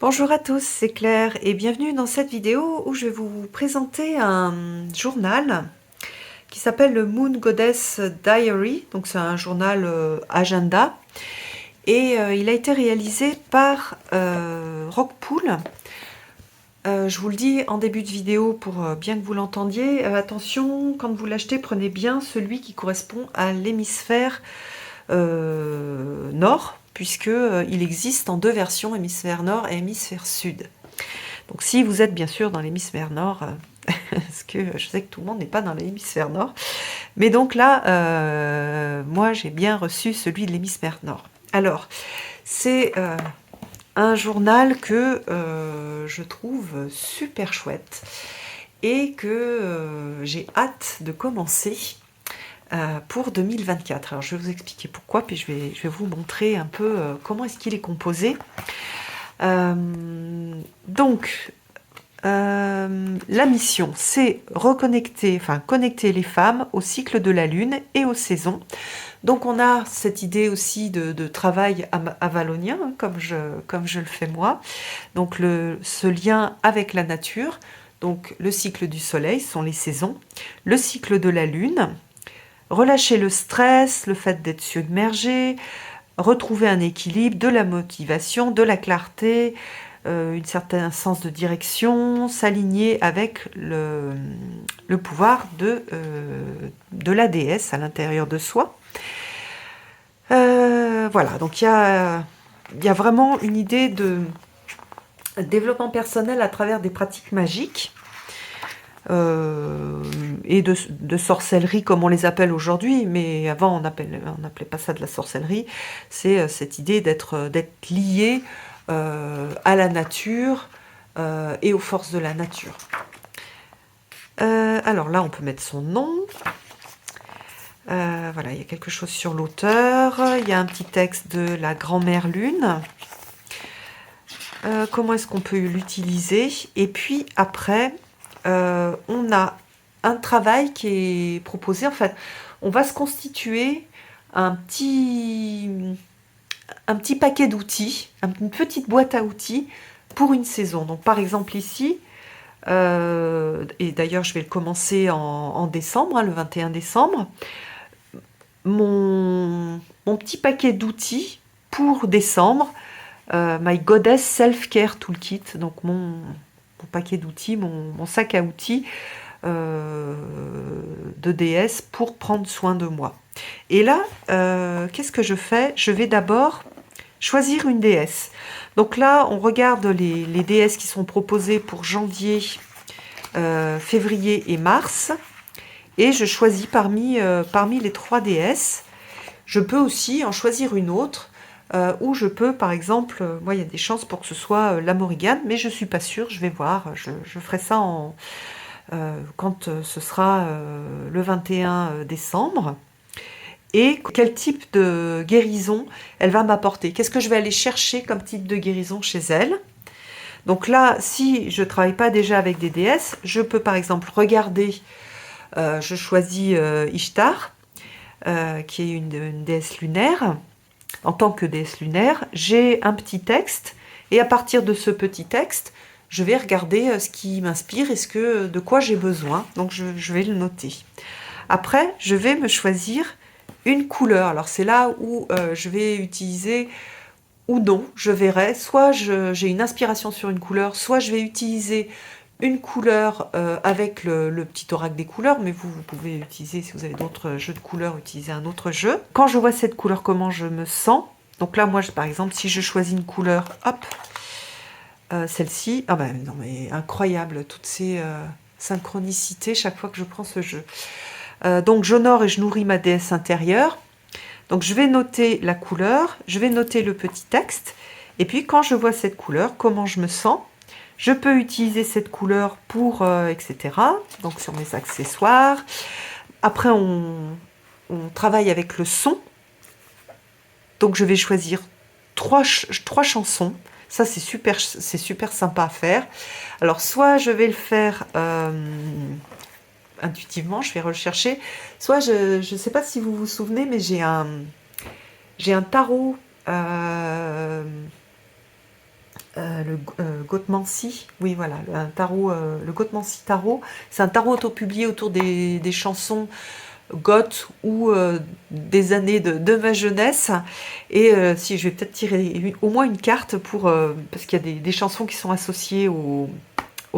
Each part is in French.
Bonjour à tous, c'est Claire et bienvenue dans cette vidéo où je vais vous présenter un journal qui s'appelle le Moon Goddess Diary. Donc c'est un journal agenda et il a été réalisé par Rockpool. Je vous le dis en début de vidéo pour bien que vous l'entendiez. Attention, quand vous l'achetez, prenez bien celui qui correspond à l'hémisphère nord, puisque il existe en deux versions, hémisphère nord et hémisphère sud. Donc si vous êtes bien sûr dans l'hémisphère nord, parce que je sais que tout le monde n'est pas dans l'hémisphère nord, mais donc là, moi j'ai bien reçu celui de l'hémisphère nord. Alors, c'est un journal que je trouve super chouette et que j'ai hâte de commencer pour 2024. Alors je vais vous expliquer pourquoi, puis je vais vous montrer un peu comment est-ce qu'il est composé. Donc, la mission, c'est connecter les femmes au cycle de la Lune et aux saisons. Donc on a cette idée aussi de travail avalonien, hein, comme je le fais moi. Donc ce lien avec la nature. Donc le cycle du soleil sont les saisons. Le cycle de la Lune. Relâcher le stress, le fait d'être submergé, retrouver un équilibre, de la motivation, de la clarté, un certain sens de direction, s'aligner avec le pouvoir de la déesse à l'intérieur de soi. Voilà, donc il y a vraiment une idée de développement personnel à travers des pratiques magiques. Et de sorcellerie comme on les appelle aujourd'hui, mais avant on n'appelait pas ça de la sorcellerie. C'est cette idée d'être lié à la nature et aux forces de la nature. Alors là on peut mettre son nom. Voilà, il y a quelque chose sur l'auteur, il y a un petit texte de la grand-mère lune. Comment est-ce qu'on peut l'utiliser? Et puis après, on a un travail qui est proposé. En fait, on va se constituer un petit paquet d'outils, une petite boîte à outils pour une saison. Donc par exemple ici, et d'ailleurs je vais le commencer en décembre, hein, le 21 décembre, mon petit paquet d'outils pour décembre, My Goddess Self-Care Toolkit, donc mon paquet d'outils, mon sac à outils de déesse pour prendre soin de moi. Et là, qu'est-ce que je fais? Je vais d'abord choisir une déesse. Donc là, on regarde les déesses qui sont proposées pour janvier, février et mars. Et je choisis parmi les trois déesses. Je peux aussi en choisir une autre, où je peux, par exemple, moi il y a des chances pour que ce soit la Morrigan, mais je ne suis pas sûre, je vais voir, je ferai ça quand ce sera le 21 décembre. Et quel type de guérison elle va m'apporter. Qu'est-ce que je vais aller chercher comme type de guérison chez elle? Donc là, si je ne travaille pas déjà avec des déesses, je peux par exemple regarder, je choisis Ishtar, qui est une déesse lunaire. En tant que déesse lunaire, j'ai un petit texte, et à partir de ce petit texte, je vais regarder ce qui m'inspire et de quoi j'ai besoin. Donc je vais le noter. Après, je vais me choisir une couleur. Alors c'est là où je vais utiliser ou non, je verrai. Soit j'ai une inspiration sur une couleur, soit je vais utiliser une couleur avec le petit oracle des couleurs, mais vous pouvez utiliser, si vous avez d'autres jeux de couleurs, utiliser un autre jeu. Quand je vois cette couleur, comment je me sens? Donc là, moi, par exemple, si je choisis une couleur, hop, celle-ci, ah ben non mais incroyable, toutes ces synchronicités chaque fois que je prends ce jeu. Donc j'honore et je nourris ma déesse intérieure. Donc je vais noter la couleur, je vais noter le petit texte, et puis quand je vois cette couleur, comment je me sens? Je peux utiliser cette couleur pour etc. Donc sur mes accessoires. Après on travaille avec le son. Donc je vais choisir trois chansons. Ça c'est super sympa à faire. Alors soit je vais le faire intuitivement, je vais rechercher. Soit je ne sais pas si vous vous souvenez, mais j'ai un tarot Gothmancy, oui voilà, un tarot, le Gothmancy Tarot. C'est un tarot autopublié autour des chansons goth ou des années de ma jeunesse. Et si je vais peut-être tirer au moins une carte pour parce qu'il y a des chansons qui sont associées aux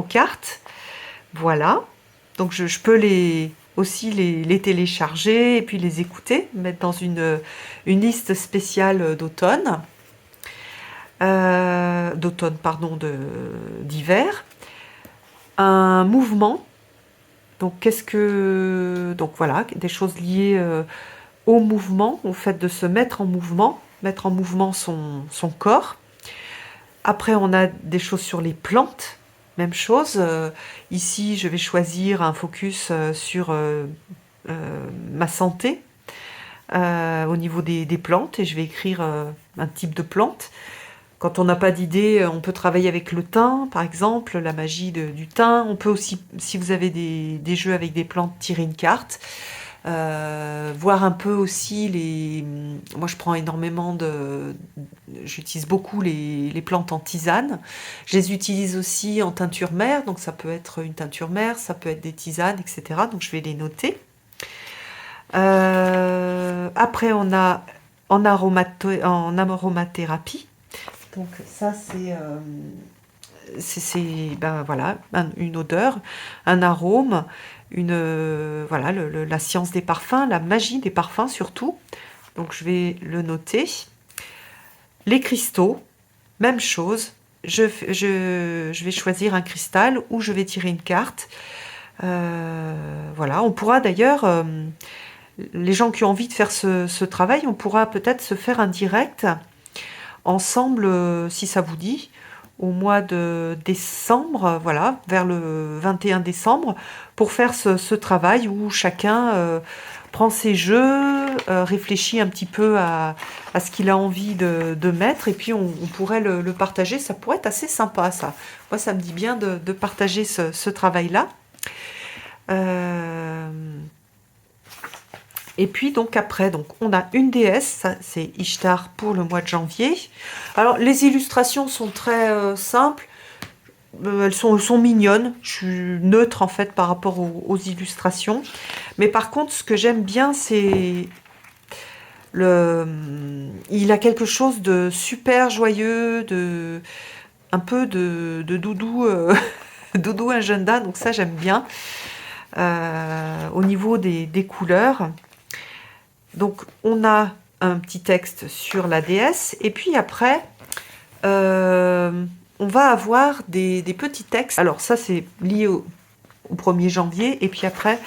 cartes. Voilà. Donc je peux aussi les télécharger et puis les écouter, mettre dans une liste spéciale d'automne. D'automne, pardon, d'hiver. Un mouvement. Donc donc voilà, des choses liées au mouvement, au fait de se mettre en mouvement son corps. Après, on a des choses sur les plantes. Même chose. Ici, je vais choisir un focus sur ma santé au niveau des plantes et je vais écrire un type de plante. Quand on n'a pas d'idée, on peut travailler avec le thym, par exemple, la magie du thym. On peut aussi, si vous avez des jeux avec des plantes, tirer une carte. Voir un peu aussi Moi, je prends énormément j'utilise beaucoup les plantes en tisane. Je les utilise aussi en teinture mère, donc ça peut être une teinture mère, ça peut être des tisanes, etc. Donc je vais les noter. Après, on a en aromathérapie. Donc ça, ben voilà, une odeur, un arôme, voilà, la science des parfums, la magie des parfums surtout. Donc je vais le noter. Les cristaux, même chose. Je vais choisir un cristal ou je vais tirer une carte. Voilà, on pourra d'ailleurs, les gens qui ont envie de faire ce travail, on pourra peut-être se faire un direct ensemble, si ça vous dit, au mois de décembre, voilà, vers le 21 décembre, pour faire ce travail où chacun prend ses jeux, réfléchit un petit peu à ce qu'il a envie de mettre, et puis on pourrait le partager. Ça pourrait être assez sympa, ça. Moi, ça me dit bien de partager ce travail-là. Et puis donc après, donc on a une déesse, ça c'est Ishtar pour le mois de janvier. Alors les illustrations sont très simples, elles sont mignonnes, je suis neutre en fait par rapport aux illustrations. Mais par contre, ce que j'aime bien, c'est il a quelque chose de super joyeux, un peu de doudou, doudou agenda, donc ça j'aime bien. Au niveau des couleurs. Donc, on a un petit texte sur la déesse, et puis après, on va avoir des petits textes. Alors, ça, c'est lié au 1er janvier, et puis après,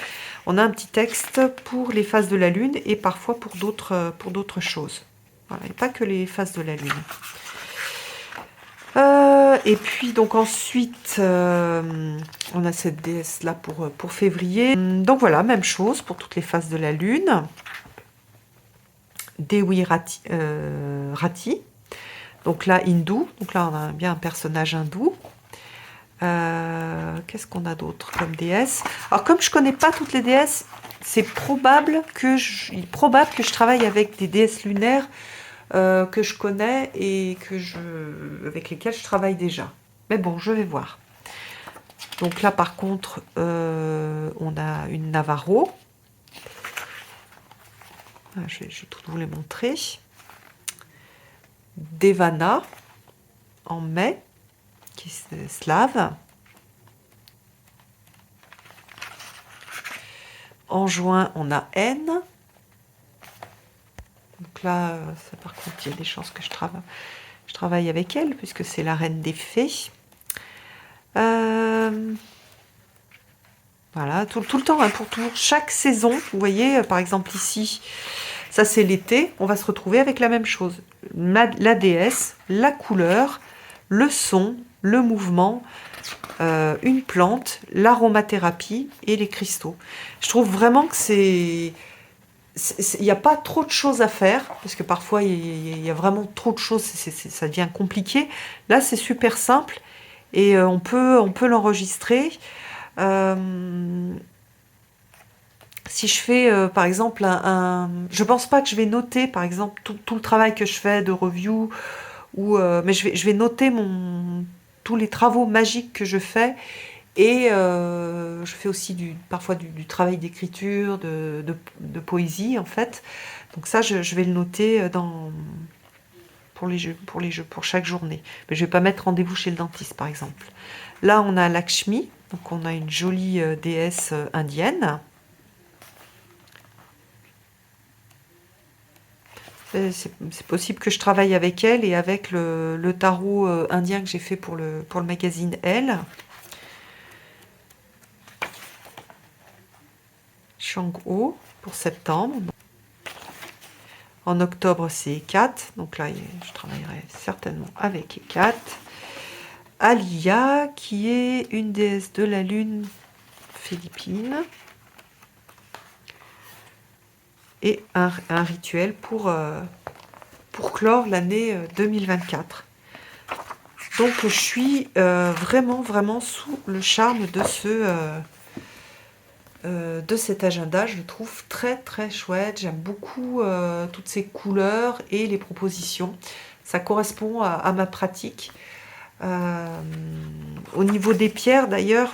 on a un petit texte pour les phases de la Lune, et parfois pour d'autres choses. Voilà, et pas que les phases de la Lune. Et puis donc ensuite, on a cette déesse là pour février. Donc voilà, même chose pour toutes les phases de la Lune. Dewi Rati. Donc là, hindou. Donc là, on a bien un personnage hindou. Qu'est-ce qu'on a d'autre comme déesse? Alors, comme je connais pas toutes les déesses, c'est probable que je travaille avec des déesses lunaires que je connais et avec lesquelles je travaille déjà. Mais bon, je vais voir. Donc là, par contre, on a une Navarro. Je vais tout vous les montrer. Devana, en mai, qui est slave. En juin, on a N. Donc là, ça, par contre, il y a des chances que je travaille avec elle, puisque c'est la reine des fées. Voilà, tout le temps, hein, pour chaque saison. Vous voyez, par exemple ici, ça c'est l'été, on va se retrouver avec la même chose. La déesse, la couleur, le son, le mouvement, une plante, l'aromathérapie et les cristaux. Je trouve vraiment que il n'y a pas trop de choses à faire, parce que parfois il y a vraiment trop de choses, ça devient compliqué. Là, c'est super simple et on peut l'enregistrer. Si je fais, par exemple, je pense pas que je vais noter, par exemple, tout le travail que je fais de review mais je vais noter tous les travaux magiques que je fais. Et je fais aussi parfois du travail d'écriture, de poésie en fait. Donc ça, je vais le noter pour chaque journée. Mais je vais pas mettre rendez-vous chez le dentiste, par exemple. Là, on a Lakshmi, donc on a une jolie déesse indienne. C'est possible que je travaille avec elle et avec le tarot indien que j'ai fait pour le magazine Elle. Chang-ho pour septembre. En octobre, c'est Ekat. Donc là, je travaillerai certainement avec Ekat. Alia, qui est une déesse de la lune philippine. Et un rituel pour clore l'année 2024. Donc je suis vraiment, vraiment sous le charme de cet agenda. Je le trouve très, très chouette. J'aime beaucoup toutes ces couleurs et les propositions. Ça correspond à ma pratique. Au niveau des pierres, d'ailleurs,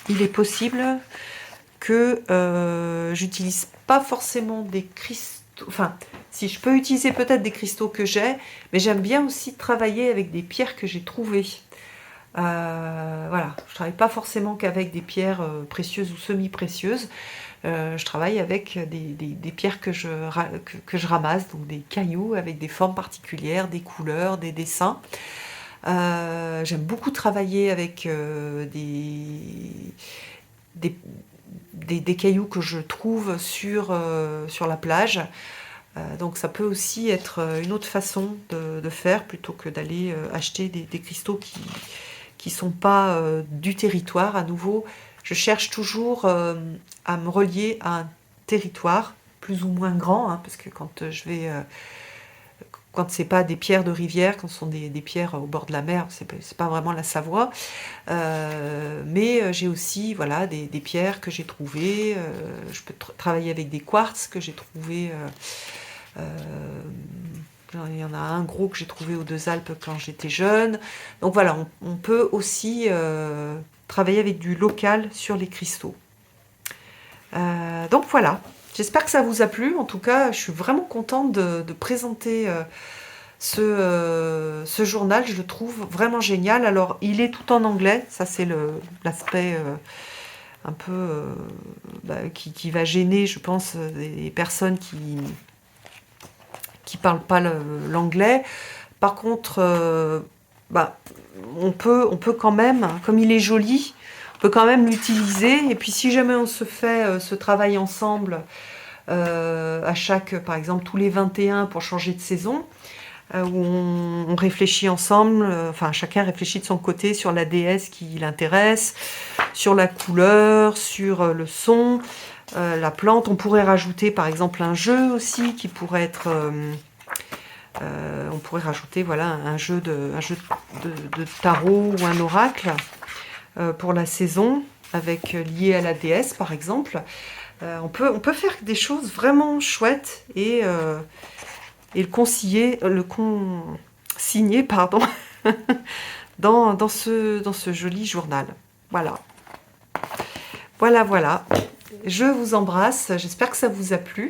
il est possible que j'utilise pas forcément des cristaux. Enfin, si je peux utiliser peut-être des cristaux que j'ai, mais j'aime bien aussi travailler avec des pierres que j'ai trouvées. Voilà, je travaille pas forcément qu'avec des pierres précieuses ou semi-précieuses. Je travaille avec des pierres que je ramasse, donc des cailloux avec des formes particulières, des couleurs, des dessins. J'aime beaucoup travailler avec des cailloux que je trouve sur la plage. Donc ça peut aussi être une autre façon de faire plutôt que d'aller acheter des cristaux qui sont pas du territoire. À nouveau, je cherche toujours à me relier à un territoire plus ou moins grand, hein, parce que quand quand c'est pas des pierres de rivière, quand ce sont des pierres au bord de la mer, c'est pas vraiment la Savoie. Mais j'ai aussi voilà, des pierres que j'ai trouvées. Je peux travailler avec des quartz que j'ai trouvés. Il y en a un gros que j'ai trouvé aux Deux Alpes quand j'étais jeune. Donc voilà, on peut aussi travailler avec du local sur les cristaux. Donc voilà, j'espère que ça vous a plu. En tout cas, je suis vraiment contente de présenter ce journal. Je le trouve vraiment génial. Alors, il est tout en anglais. Ça, c'est l'aspect un peu qui va gêner, je pense, des personnes qui parlent pas l'anglais. Par contre, on peut quand même, comme il est joli, on peut quand même l'utiliser. Et puis si jamais on se fait ce travail ensemble, par exemple tous les 21 pour changer de saison, où on réfléchit ensemble, enfin chacun réfléchit de son côté sur la déesse qui l'intéresse, sur la couleur, sur le son, la plante. On pourrait rajouter par exemple un jeu aussi qui pourrait être... on pourrait rajouter voilà, un jeu de tarot ou un oracle pour la saison, lié à la déesse par exemple. On peut faire des choses vraiment chouettes et le consigner pardon, dans ce joli journal. Voilà. Voilà. Je vous embrasse. J'espère que ça vous a plu.